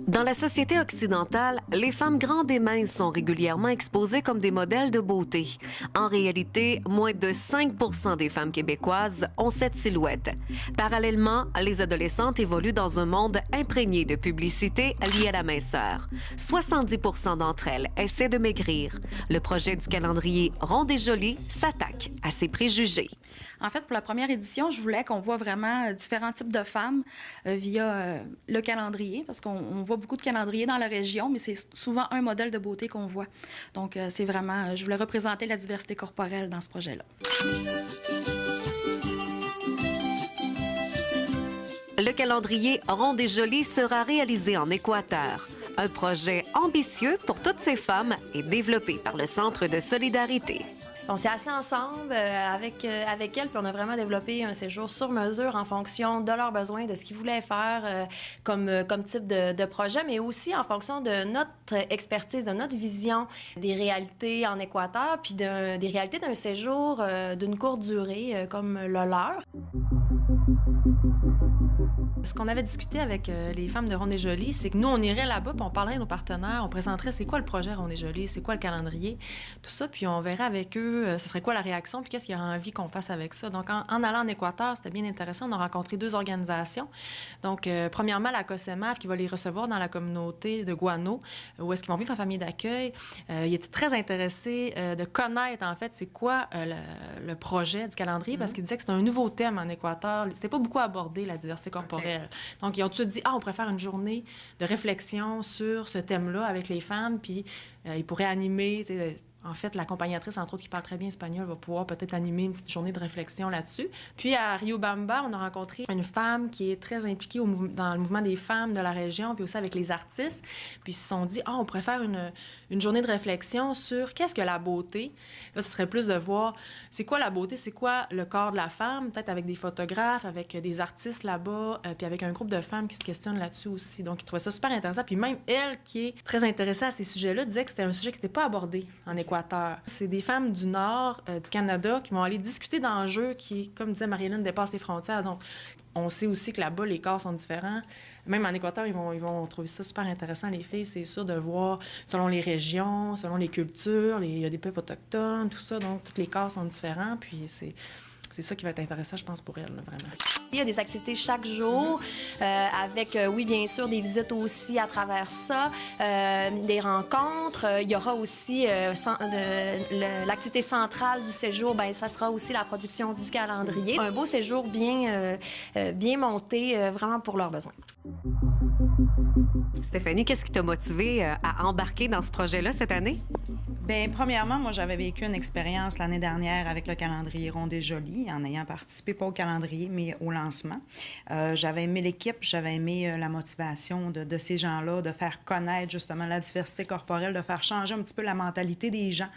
Dans la société occidentale, les femmes grandes et minces sont régulièrement exposées comme des modèles de beauté. En réalité, moins de 5 des femmes québécoises ont cette silhouette. Parallèlement, les adolescentes évoluent dans un monde imprégné de publicité liée à la minceur. 70 d'entre elles essaient de maigrir. Le projet du calendrier Ronde et Jolie s'attaque à ces préjugés. En fait, pour la première édition, je voulais qu'on voit vraiment différents types de femmes via le calendrier, parce qu'on voit beaucoup de calendriers dans la région, mais c'est souvent un modèle de beauté qu'on voit. Donc, c'est vraiment, je voulais représenter la diversité corporelle dans ce projet-là. Le calendrier Ronde et Jolie sera réalisé en Équateur. Un projet ambitieux pour toutes ces femmes et développé par le Centre de solidarité. On s'est assis ensemble avec elles, puis on a vraiment développé un séjour sur mesure en fonction de leurs besoins, de ce qu'ils voulaient faire comme type de projet, mais aussi en fonction de notre expertise, de notre vision des réalités en Équateur, puis des réalités d'un séjour d'une courte durée comme le leur. Ce qu'on avait discuté avec les femmes de Ronde et Jolie, c'est que nous, on irait là-bas, puis on parlerait à nos partenaires, on présenterait c'est quoi le projet Ronde et Jolie, c'est quoi le calendrier, tout ça, puis on verrait avec eux, ce serait quoi la réaction, puis qu'est-ce qu'il y aurait envie qu'on fasse avec ça. Donc, en allant en Équateur, c'était bien intéressant. On a rencontré 2 organisations. Donc, premièrement, la COSEMAF, qui va les recevoir dans la communauté de Guano, où est-ce qu'ils vont vivre en famille d'accueil. Ils étaient très intéressés de connaître, en fait, c'est quoi le projet du calendrier, parce qu'ils disaient que c'était un nouveau thème en Équateur. C'était pas beaucoup abordé, la diversité corporelle. Donc, ils ont tout de suite dit, on pourrait faire une journée de réflexion sur ce thème-là avec les femmes, puis ils pourraient animer, en fait, l'accompagnatrice, entre autres, qui parle très bien espagnol, va pouvoir peut-être animer une petite journée de réflexion là-dessus. Puis, à Riobamba, on a rencontré une femme qui est très impliquée dans le mouvement des femmes de la région, puis aussi avec les artistes. Puis, ils se sont dit, on pourrait faire une journée de réflexion sur qu'est-ce que la beauté. Là, ce serait plus de voir, c'est quoi la beauté, c'est quoi le corps de la femme, peut-être avec des photographes, avec des artistes là-bas, puis avec un groupe de femmes qui se questionnent là-dessus aussi. Donc, ils trouvaient ça super intéressant. Puis, même elle, qui est très intéressée à ces sujets-là, disait que c'était un sujet qui n'était pas abordé en Équateur. C'est des femmes du nord du Canada qui vont aller discuter d'enjeux qui, comme disait Marie-Hélène, dépassent les frontières. Donc, on sait aussi que là-bas, les corps sont différents. Même en Équateur, ils vont trouver ça super intéressant, les filles, c'est sûr, de voir selon les régions, selon les cultures, il y a des peuples autochtones, tout ça. Donc, tous les corps sont différents, puis c'est ça qui va être intéressant, je pense, pour elle, là, vraiment. Il y a des activités chaque jour, avec, oui, bien sûr, des visites aussi à travers ça, des rencontres. Il y aura aussi l'activité centrale du séjour, bien, ça sera aussi la production du calendrier. Un beau séjour bien monté, vraiment pour leurs besoins. Stéphanie, qu'est-ce qui t'a motivée à embarquer dans ce projet-là cette année? Bien, premièrement, moi, j'avais vécu une expérience l'année dernière avec le calendrier Ronde et Jolie, en ayant participé, pas au calendrier, mais au lancement. J'avais aimé l'équipe, j'avais aimé la motivation de ces gens-là, de faire connaître justement la diversité corporelle, de faire changer un petit peu la mentalité des gens.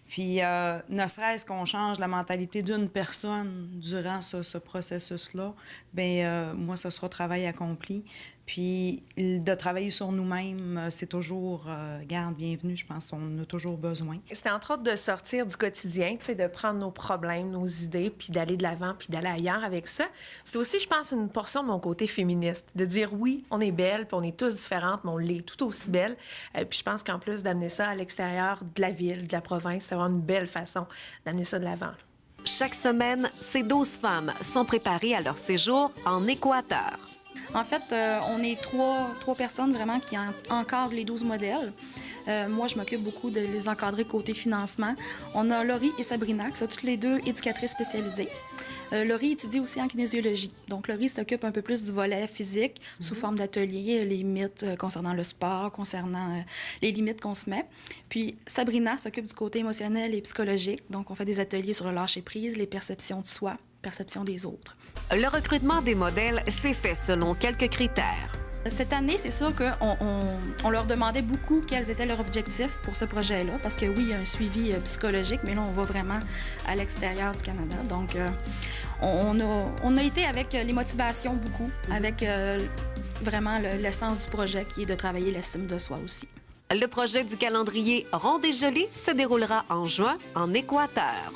Puis, ne serait-ce qu'on change la mentalité d'une personne durant ce processus-là, bien, moi, ce sera travail accompli. Puis, de travailler sur nous-mêmes, c'est toujours, garde, bienvenue, je pense qu'on a toujours besoin. C'était entre autres de sortir du quotidien, tu sais, de prendre nos problèmes, nos idées, puis d'aller de l'avant, puis d'aller ailleurs avec ça. C'était aussi, je pense, une portion de mon côté féministe, de dire oui, on est belle, puis on est tous différentes, mais on l'est tout aussi belle. Puis je pense qu'en plus d'amener ça à l'extérieur de la ville, de la province, c'est vraiment une belle façon d'amener ça de l'avant. Chaque semaine, ces 12 femmes sont préparées à leur séjour en Équateur. En fait, on est trois personnes vraiment qui encadrent les 12 modèles. Moi, je m'occupe beaucoup de les encadrer côté financement. On a Laurie et Sabrina, qui sont toutes les 2 éducatrices spécialisées. Laurie étudie aussi en kinésiologie. Donc, Laurie s'occupe un peu plus du volet physique, sous forme d'atelier, les mythes concernant le sport, concernant les limites qu'on se met. Puis, Sabrina s'occupe du côté émotionnel et psychologique. Donc, on fait des ateliers sur le lâcher-prise, les perceptions de soi, perception des autres. Le recrutement des modèles s'est fait selon quelques critères. Cette année, c'est sûr qu'on leur demandait beaucoup quels étaient leurs objectifs pour ce projet-là, parce que oui, il y a un suivi psychologique, mais là, on va vraiment à l'extérieur du Canada. Donc, on a été avec les motivations beaucoup, avec vraiment l'essence du projet qui est de travailler l'estime de soi aussi. Le projet du calendrier Ronde et Jolie se déroulera en juin en Équateur.